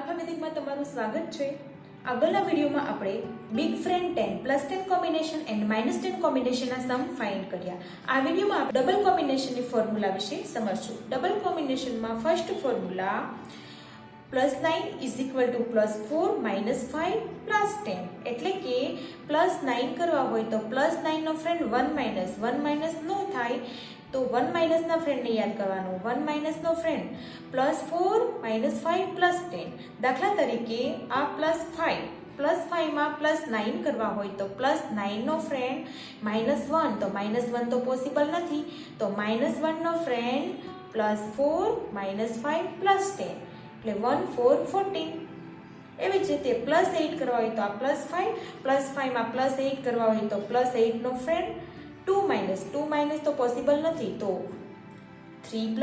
આલ્ફાવેદિકમાં તમારું સ્વાગત છે। આગળના વિડીયોમાં આપણે બિગ ફ્રેન્ડ 10 +10 કોમ્બિનેશન એન્ડ -10 કોમ્બિનેશનના સમ ફાઇન્ડ કર્યા। આ વિડીયોમાં આપણે ડબલ કોમ્બિનેશનની ફોર્મ્યુલા વિશે સમજશું। ડબલ કોમ્બિનેશનમાં ફર્સ્ટ ફોર્મ્યુલા +9 = +4 - 5 +10 એટલે કે +9 કરવા હોય તો +9 નો ફ્રેન્ડ 1 - નો થાય તો 1 - ના ફ્રેન્ડને યાદ કરવાનું 1 - નો ફ્રેન્ડ +4 - 5 +10 દાખલા તરીકે આ +5 માં +9 કરવા હોય તો +9 નો ફ્રેન્ડ -1 તો -1 તો પોસિબલ નથી તો -1 નો ફ્રેન્ડ +4 - 5 +10 એટલે 1 4 14 એવી જ રીતે +8 કરવા હોય તો આ +5 માં +8 કરવા હોય તો +8 નો ફ્રેન્ડ 2 - તો પોસિબલ નથી તો 3 +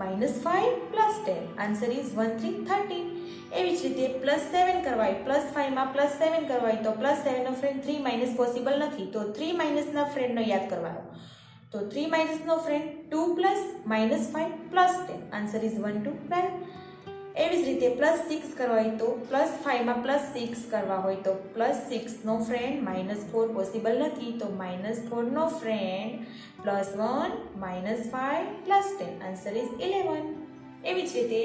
-5 +10 આન્સર ઇઝ 1 3 13 એવી જ રીતે +7 કરવા હોય +5 માં +7 કરવા હોય તો +7 નો ફ્રેન્ડ 3 - પોસિબલ નથી તો 3 - ના ફ્રેન્ડનો યાદ કરવાનો તો 3 - નો ફ્રેન્ડ 2 + -5 +10 આન્સર ઇઝ 1 2 12 એવી જ રીતે +6 કરવા હોય તો +5 માં +6 કરવા હોય તો +6 નો ફ્રેન્ડ -4 પોસિબલ નથી તો -4 નો ફ્રેન્ડ +1 - 5 +10 આન્સર ઇઝ 11 એવી જ રીતે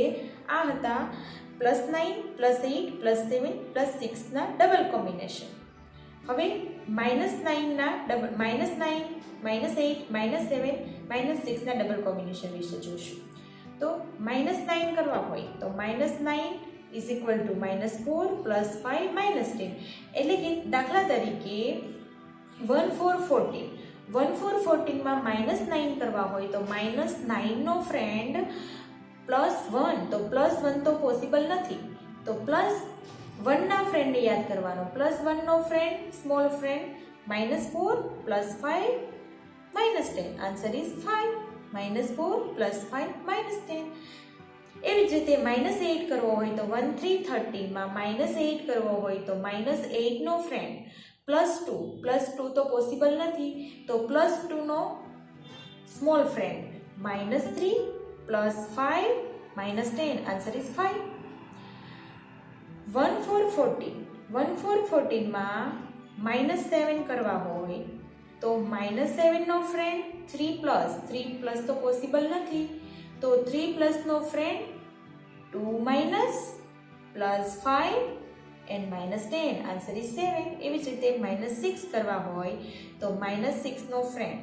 આ હતા +9 +8 +7 +6 ના ડબલ કોમ્બિનેશન। હવે -9 ના ડબલ -9 -8 -7 -6 ના ડબલ કોમ્બિનેશન વિશે જોઈશું। તો -9 કરવા હોય તો -9 = -4 + 5 - 10 એટલે કે દાખલા તરીકે 1 4 14 માં -9 કરવા હોય તો -9 નો ફ્રેન્ડ +1 તો +1 તો પોસિબલ નથી તો +1 ના ફ્રેન્ડને યાદ કરવાનો +1 નો friend small friend -4 + 5 -10 answer is 5 -4 + 5 -10 એવી જ રીતે -8 કરવો હોય તો 1 3 13 માં -8 કરવો હોય તો -8 નો ફ્રેન્ડ +2 તો પોસિબલ નથી તો +2 નો સ્મોલ ફ્રેન્ડ -3 + 5 -10 આન્સર ઇઝ 5 1 4 14 માં -7 કરવા હોય તો -7 નો ફ્રેન્ડ 3 તો પોસિબલ નથી તો 3 no friend 2 + 5 and -10 answer is 7 એવી જ રીતે -6 કરવા હોય તો -6 નો ફ્રેન્ડ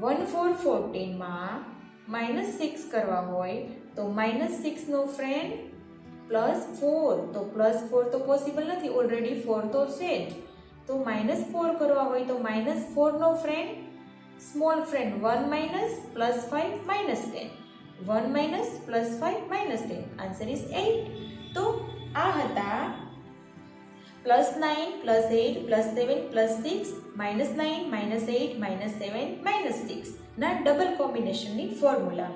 1 4 14 માં -6 કરવા હોય તો -6 નો ફ્રેન્ડ +4 તો +4 તો પોસિબલ નથી ઓલરેડી 4 તો છે જ તો -4 કરવા હોય તો -4 નો friend small friend 1 - +5 -10 1 - +5 -10 answer is 8 તો આ હતા +9 +8 +7 +6 -9 -8 -7 -6 ના ડબલ કોમ્બિનેશનની ફોર્મ્યુલા।